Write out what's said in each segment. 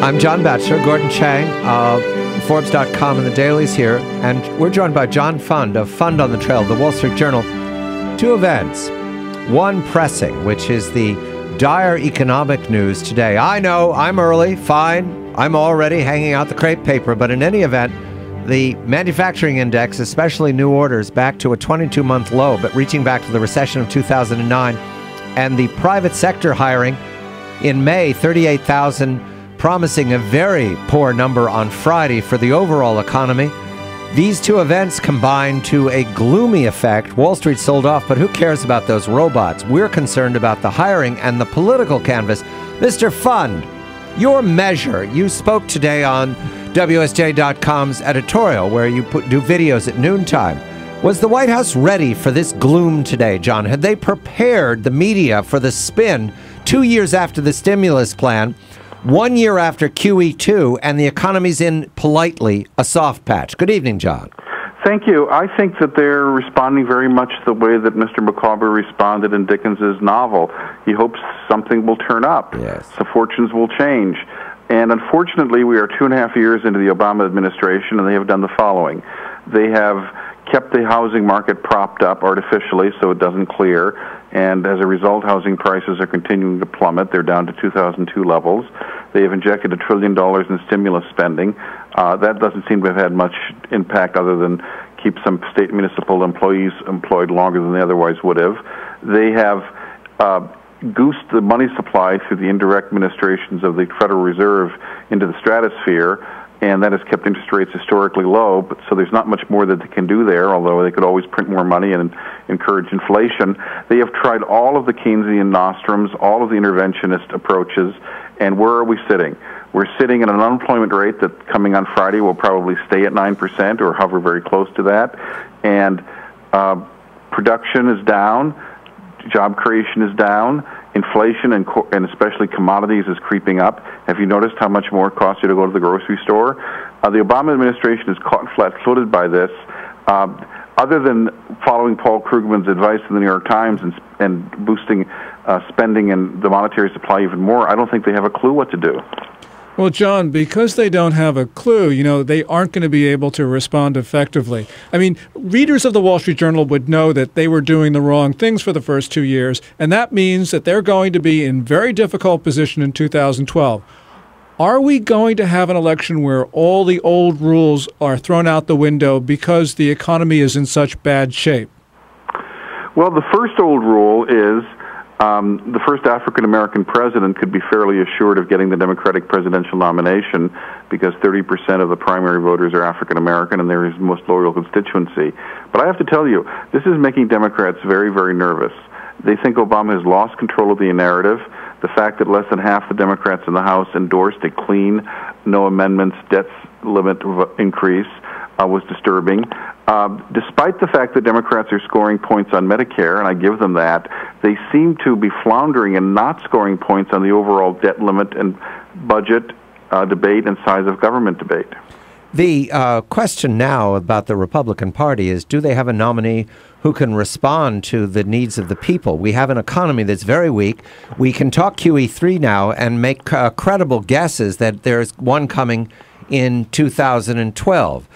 I'm John Batchelor, Gordon Chang, Forbes.com and the Daily's here, and we're joined by John Fund of Fund on the Trail, the Wall Street Journal. Two events. One pressing, which is the dire economic news today. I know, I'm early, fine. I'm already hanging out the crepe paper, but in any event, the manufacturing index, especially new orders, back to a 22-month low, but reaching back to the recession of 2009, and the private sector hiring in May, 38,000, promising a very poor number on Friday for the overall economy. These two events combine to a gloomy effect. Wall Street sold off, but who cares about those robots? We're concerned about the hiring and the political canvas. Mr. Fund, your measure, you spoke today on WSJ.com's editorial where you do videos at noontime. Was the White House ready for this gloom today, John? Had they prepared the media for the spin 2 years after the stimulus plan, 1 year after QE2, and the economy's in, politely, a soft patch? Good evening, John. Thank you. I think that they're responding very much the way that Mr. Micawber responded in Dickens's novel. He hopes something will turn up. Yes. So fortunes will change. And unfortunately, we are 2.5 years into the Obama administration, and they have done the following. They have kept the housing market propped up artificially so it doesn't clear, and as a result, housing prices are continuing to plummet. They're down to 2002 levels. They have injected $1 trillion in stimulus spending. That doesn't seem to have had much impact other than keep some state and municipal employees employed longer than they otherwise would have. They have goosed the money supply through the indirect administrations of the Federal Reserve into the stratosphere, and that has kept interest rates historically low, but so there's not much more that they can do there, although they could always print more money and encourage inflation. They have tried all of the Keynesian nostrums, all of the interventionist approaches, and where are we sitting? We're sitting at an unemployment rate that coming on Friday will probably stay at 9% or hover very close to that, and production is down, job creation is down, inflation and especially commodities is creeping up. Have you noticed how much more it costs you to go to the grocery store? The Obama administration is caught flat-footed by this. Other than following Paul Krugman's advice in the New York Times and boosting spending and the monetary supply even more, I don't think they have a clue what to do. Well, John, because they don't have a clue, they aren't going to be able to respond effectively. I mean, readers of the Wall Street Journal would know that they were doing the wrong things for the first 2 years, and that means that they're going to be in very difficult position in 2012. Are we going to have an election where all the old rules are thrown out the window because the economy is in such bad shape? Well, the first old rule is the first African-American president could be fairly assured of getting the Democratic presidential nomination because 30% of the primary voters are African-American and they're his most loyal constituency. But I have to tell you, this is making Democrats very, very nervous. They think Obama has lost control of the narrative. The fact that less than half the Democrats in the House endorsed a clean, no amendments, debt limit increase was disturbing. Despite the fact that Democrats are scoring points on Medicare, and I give them that, they seem to be floundering and not scoring points on the overall debt limit and budget debate and size of government debate. The question now about the Republican Party is, do they have a nominee who can respond to the needs of the people? We have an economy that's very weak. We can talk QE3 now and make credible guesses that there's one coming in 2012.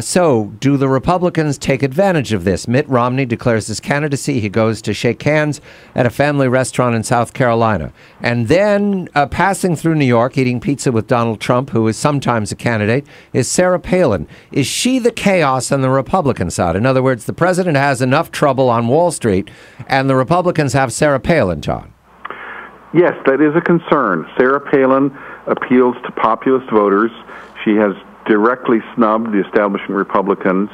So do the Republicans take advantage of this? Mitt Romney declares his candidacy. He goes to shake hands at a family restaurant in South Carolina. And then passing through New York, eating pizza with Donald Trump, who is sometimes a candidate, is Sarah Palin. Is she the chaos on the Republican side? In other words, the president has enough trouble on Wall Street, and the Republicans have Sarah Palin, John. Yes, that is a concern. Sarah Palin appeals to populist voters. She has directly snubbed the establishment Republicans.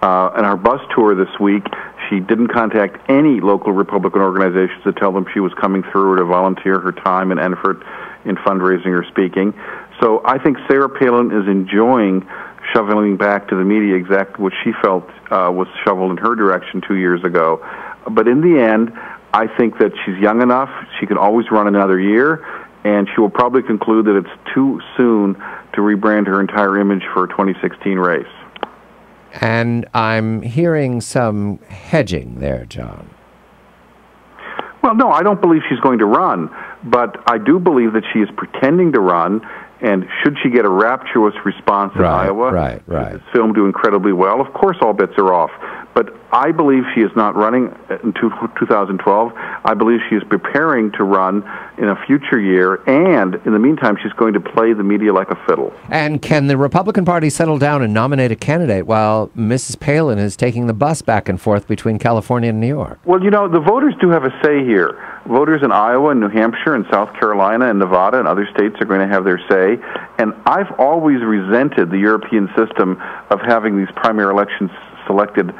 On our bus tour this week, she didn't contact any local Republican organizations to tell them she was coming through or to volunteer her time and effort in fundraising or speaking. So I think Sarah Palin is enjoying shoveling back to the media exactly what she felt was shoveled in her direction 2 years ago. But in the end, I think that she's young enough, she can always run another year, and she will probably conclude that it's too soon to rebrand her entire image for a 2016 race. And I'm hearing some hedging there, John. Well, no, I don't believe she's going to run, but I do believe that she is pretending to run, And should she get a rapturous response in Iowa, this film do incredibly well, of course all bets are off. But I believe she is not running in 2012. I believe she is preparing to run in a future year, and in the meantime, she's going to play the media like a fiddle. And can the Republican Party settle down and nominate a candidate while Mrs. Palin is taking the bus back and forth between California and New York? Well, you know, the voters do have a say here. Voters in Iowa and New Hampshire and South Carolina and Nevada and other states are going to have their say. And I've always resented the European system of having these primary elections selected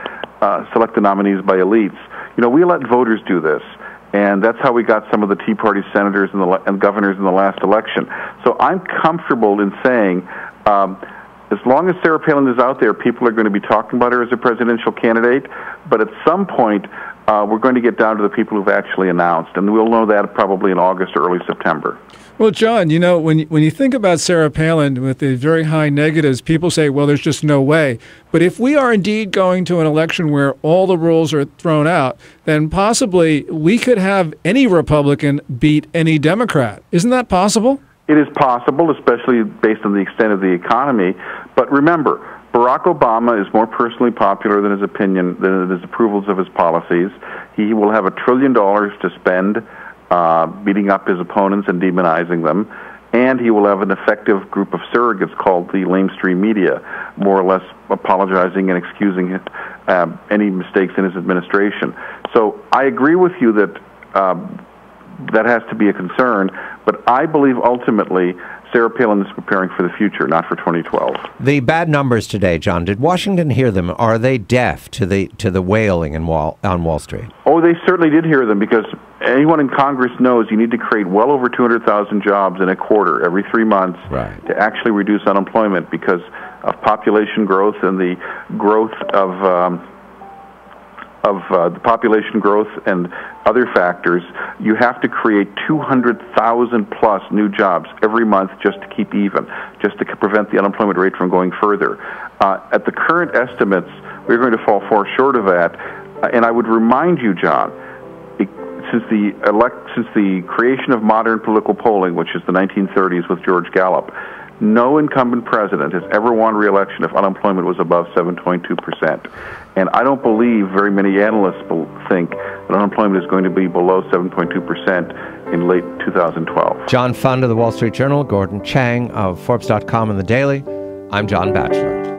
nominees by elites. You know, we let voters do this, and that's how we got some of the Tea Party senators and governors in the last election. So I'm comfortable in saying, as long as Sarah Palin is out there, people are going to be talking about her as a presidential candidate, but at some point, we're going to get down to the people who've actually announced, and we'll know that probably in August or early September. Well, John, you know, when you think about Sarah Palin with the very high negatives, people say, well, there's just no way. But if we are indeed going to an election where all the rules are thrown out, then possibly we could have any Republican beat any Democrat. Isn't that possible? It is possible, especially based on the extent of the economy. But remember, Barack Obama is more personally popular than his opinion, than his approvals of his policies. He will have $1 trillion to spend beating up his opponents and demonizing them, and he will have an effective group of surrogates called the lamestream media, more or less apologizing and excusing any mistakes in his administration. So I agree with you that that has to be a concern, but I believe ultimately Sarah Palin is preparing for the future, not for 2012. The bad numbers today, John, did Washington hear them? Are they deaf to the wailing on Wall Street? Oh, they certainly did hear them, because anyone in Congress knows you need to create well over 200,000 jobs in a quarter every 3 months to actually reduce unemployment because of population growth and the growth of the population growth and other factors. You have to create 200,000 plus new jobs every month just to keep even, just to prevent the unemployment rate from going further. At the current estimates, we're going to fall far short of that. And I would remind you, John, since the creation of modern political polling, which is the 1930s with George Gallup, no incumbent president has ever won re-election if unemployment was above 7.2%. And I don't believe very many analysts think that unemployment is going to be below 7.2% in late 2012. John Fund of the Wall Street Journal, Gordon Chang of Forbes.com and The Daily. I'm John Batchelor.